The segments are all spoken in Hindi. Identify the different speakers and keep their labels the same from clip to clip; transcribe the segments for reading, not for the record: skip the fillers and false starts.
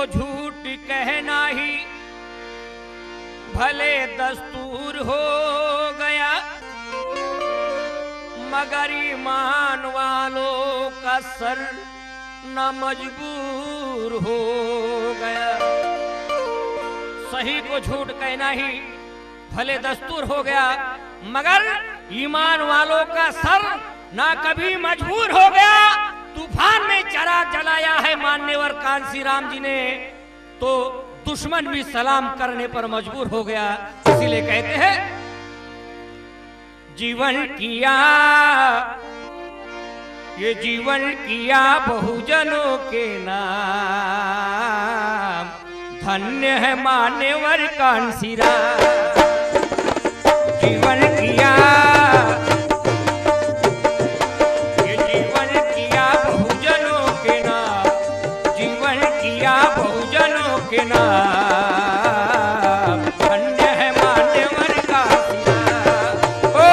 Speaker 1: को झूठ कहना ही भले दस्तूर हो गया, मगर ईमान वालों का सर न मजबूर हो गया। सही को झूठ कहना ही भले दस्तूर हो गया, मगर ईमान वालों का सर ना कभी मजबूर हो गया। तूफान में चिराग जलाया है मान्यवर कांसी राम जी ने, तो दुश्मन भी सलाम करने पर मजबूर हो गया। इसीलिए कहते हैं जीवन किया, ये जीवन किया बहुजनों के नाम, धन्य है मान्यवर कांसी राम। जीवन किया, ये जीवन किया बहुजनों के नाम, जीवन किया बहुजनों के नाम, धन्य है मान्यवर कांसी राम। ओ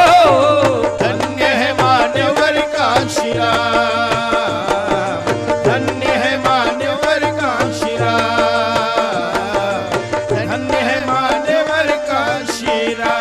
Speaker 2: धन्य है मान्यवर कांसी राम, धन्य है मान्यवर कांसी राम, धन्य है मान्यवर कांसी राम।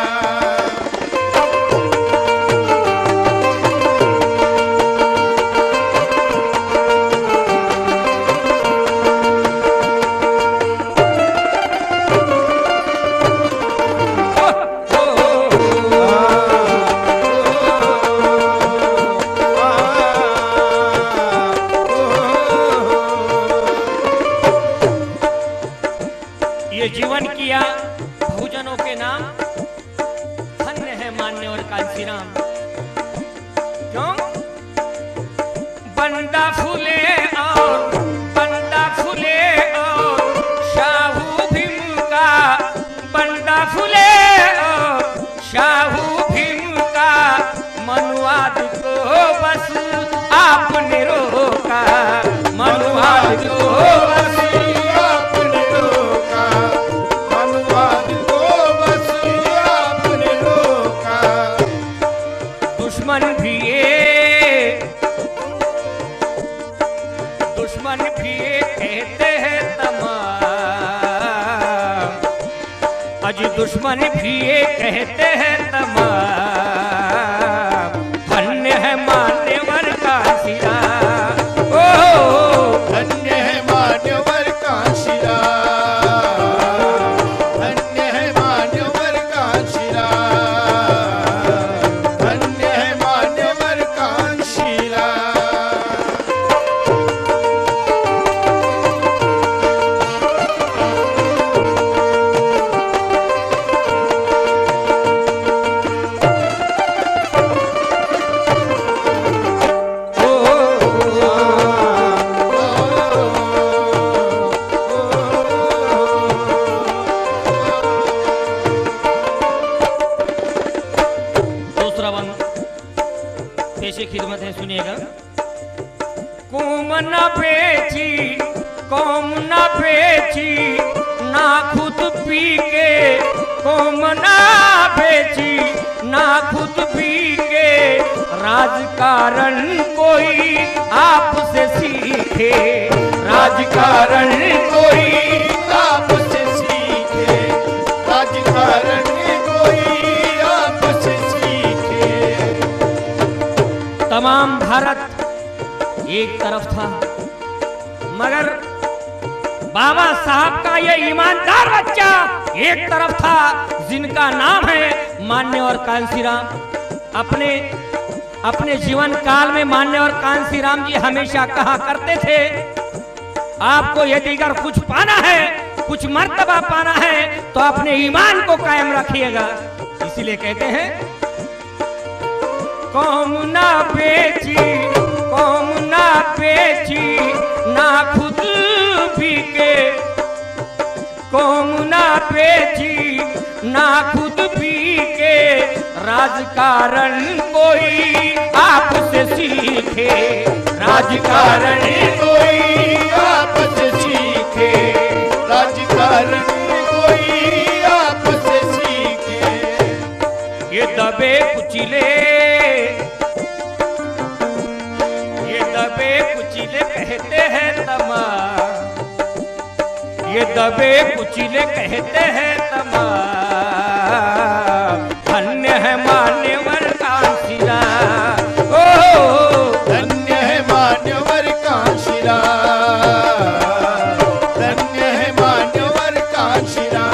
Speaker 1: ये जीवन किया बहुजनों के नाम, धन्य है मान्यवर कांसी राम। क्यों? बंदा फूले और बंदा फूले और शाहू भीम का, बंदा फूले और शाहू भीम का, मनुवाद को बस आपने रोका, मनुवाद को बस
Speaker 2: आपने रोका, मनुवाद को बस आपने रोका।
Speaker 1: दुश्मन भी ये कहते हैं तमाम, अज दुश्मन भी ये कहते हैं तमाम, धन्य है मान्यवर कांसी राम। ओ
Speaker 2: धन्य है मान्यवर कांसी राम, धन्य है मान्यवर कांसी राम, धन्य है मान्यवर कांसी राम।
Speaker 1: दूसरा बंद पेशे खिदमत है, सुनिएगा। कौम न बेची, कौम न बेची, ना खुद पी के, कौम न बेची, ना खुद पी के, राजकारण कोई आपसे सीखे, राजकारण कोई
Speaker 2: आपसे सीखे, राजकारण कोई आपसे सीखे।
Speaker 1: तमाम भारत एक तरफ था, मगर बाबा साहब का ये ईमानदार बच्चा एक तरफ था, जिनका नाम है मान्यवर कांसी राम। अपने जीवन काल में मान्यवर कांसी राम जी हमेशा कहा करते थे, आपको यदि अगर कुछ पाना है, कुछ मर्तबा पाना है, तो अपने ईमान को कायम रखिएगा। इसीलिए कहते हैं कौम ना बेची, कौम ना बेची, ना खुद पी के, कौम ना बेची, ना खुद पी के, राजकारण कोई आपसे सीखे, राजकारण
Speaker 2: कोई आपसे सीखे, राजकारण कोई आपसे सीखे।
Speaker 1: ये दबे कुचले, ये दबे कुचले कहते हैं तमाम, ये दबे कुचले कहते हैं तमाम, धन्य है मान्यवर कांशीराम। ओ
Speaker 2: धन्य है मान्यवर कांशीराम, धन्य है मान्यवर कांशीराम,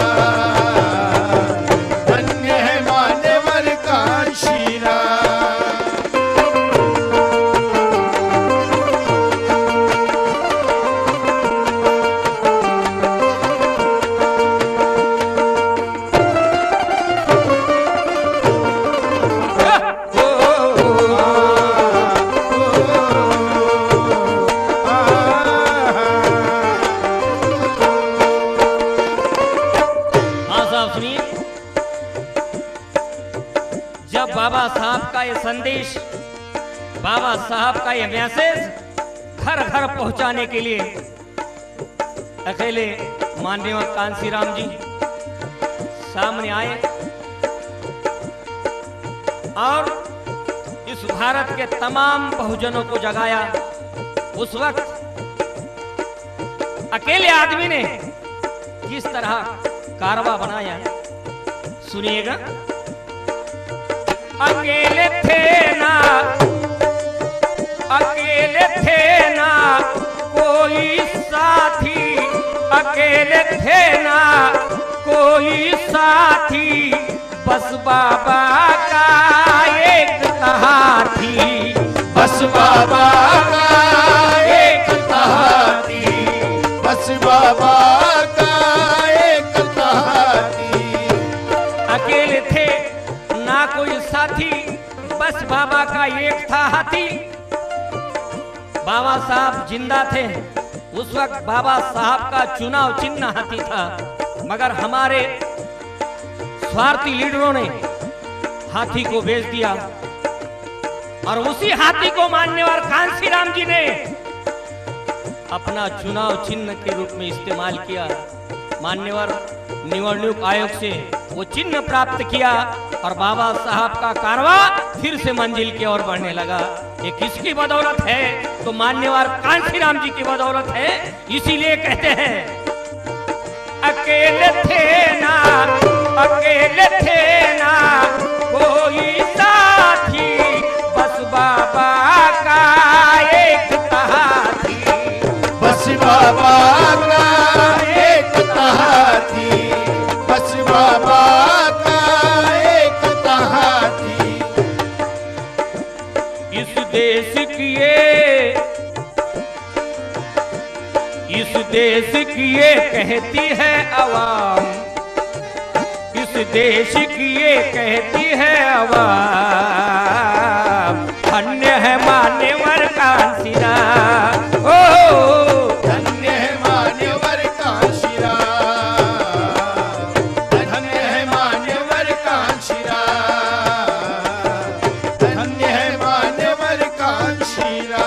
Speaker 2: धन्य है मान्यवर कांशीराम।
Speaker 1: जब बाबा साहब का ये संदेश, बाबा साहब का ये मैसेज घर घर पहुंचाने के लिए अकेले माननीय कांशीराम जी सामने आए और इस भारत के तमाम बहुजनों को जगाया। उस वक्त अकेले आदमी ने किस तरह कारवा बनाया, सुनिएगा। अकेले थे ना, अकेले थे ना कोई साथी, अकेले थे ना कोई साथी, बस बाबा का एक हाथी,
Speaker 2: बस बाबा का एक हाथी, बस बाबा का एक हाथी।
Speaker 1: अकेले थे ना कोई साथी, बस बाबा का एक था हाथी। बाबा साहब जिंदा थे उस वक्त, बाबा साहब का चुनाव चिन्ह हाथी था, मगर हमारे स्वार्थी लीडरों ने हाथी को बेच दिया और उसी हाथी को मान्यवर कांशीराम जी ने अपना चुनाव चिन्ह के रूप में इस्तेमाल किया। मान्यवर निवडणूक आयोग से वो चिन्ह प्राप्त किया और बाबा साहब का कारवा फिर से मंजिल की ओर बढ़ने लगा। ये किसकी बदौलत है? तो मान्यवर कांशीराम जी की बदौलत है। इसीलिए कहते हैं अकेले थे ना, अकेले थे ना कोई साथी, बस बाबा का एक हाथी,
Speaker 2: बस बाबा का एक हाथी, बस बाबा का एक हाथी।
Speaker 1: इस देश की ये, इस देश की ये कहती है अवाम, इस देश की ये कहती है अवाम, धन्य है मान्यवर कांशीराम। ओ
Speaker 2: धन्य है मान्यवर कांशीराम, धन्य है मान्यवर कांशीराम, धन्य है मान्यवर कांशीराम।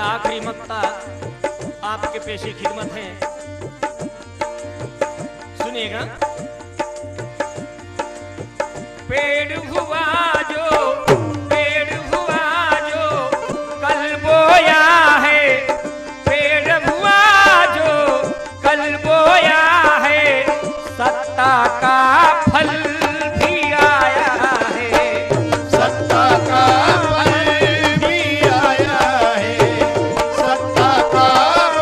Speaker 1: आखिरी मक्ता आपके पेशे खिदमत है, सुनिएगा। पेड़ हुआ जो, पेड़ हुआ जो कल बोया है, पेड़ हुआ जो कल बोया है, सत्ता का फल भी आया है,
Speaker 2: सत्ता का फल भी आया है, सत्ता का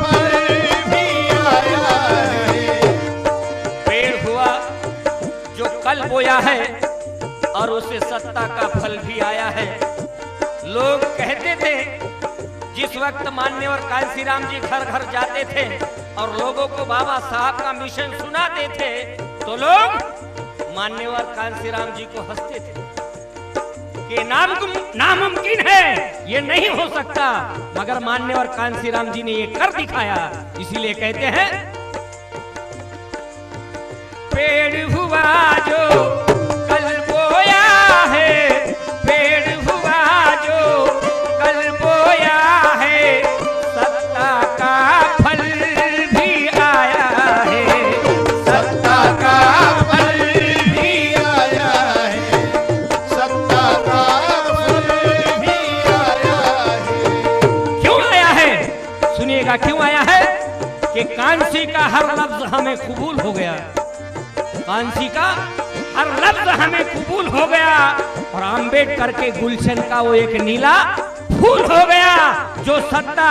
Speaker 2: फल भी आया है।
Speaker 1: पेड़ हुआ जो कल बोया है और उसे सत्ता का फल भी आया है। लोग कहते थे, जिस वक्त मान्यवर कांशीराम जी घर घर जाते थे और लोगों को बाबा साहब का मिशन सुनाते थे, तो लोग मान्यवर कांशीराम जी को हंसते थे कि नामुमकिन है, ये नहीं हो सकता, मगर मान्यवर कांशीराम जी ने ये कर दिखाया। इसीलिए कहते हैं पेड़ हुआ जो कल बोया है, पेड़ हुआ जो कल बोया है, सत्ता का फल भी आया है,
Speaker 2: सत्ता का फल भी आया है, सत्ता का फल भी आया है।
Speaker 1: क्यों आया है? सुनिएगा क्यों आया है कि कांसी का हर लफ्ज हमें कबूल हो गया, कांसी का हर लफ्ज हमें कबूल हो गया, और आम्बेडकर के गुलशन का वो एक नीला फूल हो गया। जो सत्ता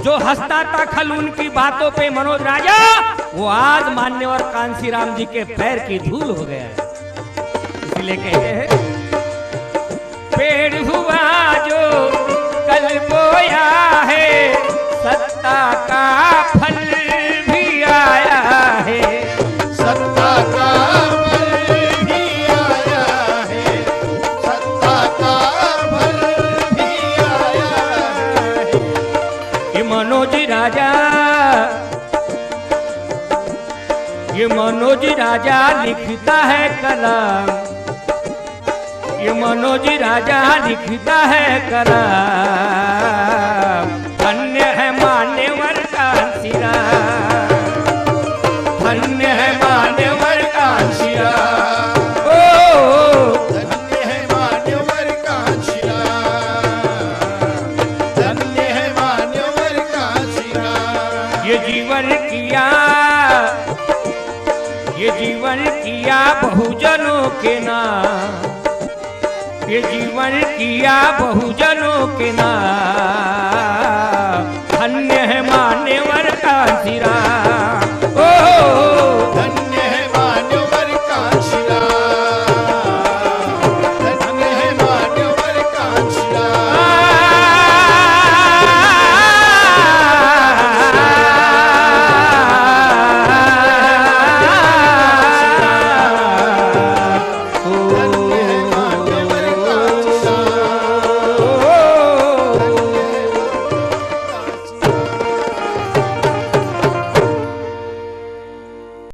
Speaker 1: जो हंसता था खल उनकी बातों पे मनोज राजा, वो आज मान्यवर कांसीराम जी के पैर की धूल हो गया। इसलिए कहते हैं पेड़ हुआ जो कल बोया है, सत्ता का फल भी आया है,
Speaker 2: सत्ता का फल भी आया है, सत्ता का फल भी आया है।
Speaker 1: ये मनोज राजा, ये मनोज राजा लिखता है कलाम, ये मनोज राजा लिखता है कलाम। धन्य है मान्यवर कांसीराम, धन्य है मान्यवर कांसीराम। ओ
Speaker 2: धन्य है मान्यवर कांसीराम, धन्य है मान्यवर कांसीराम।
Speaker 1: ये जीवन किया, ये जीवन किया बहुजनों के नाम, ये जीवन किया बहुजनों के नाम। धन्य है मान्यवर कांसीराम।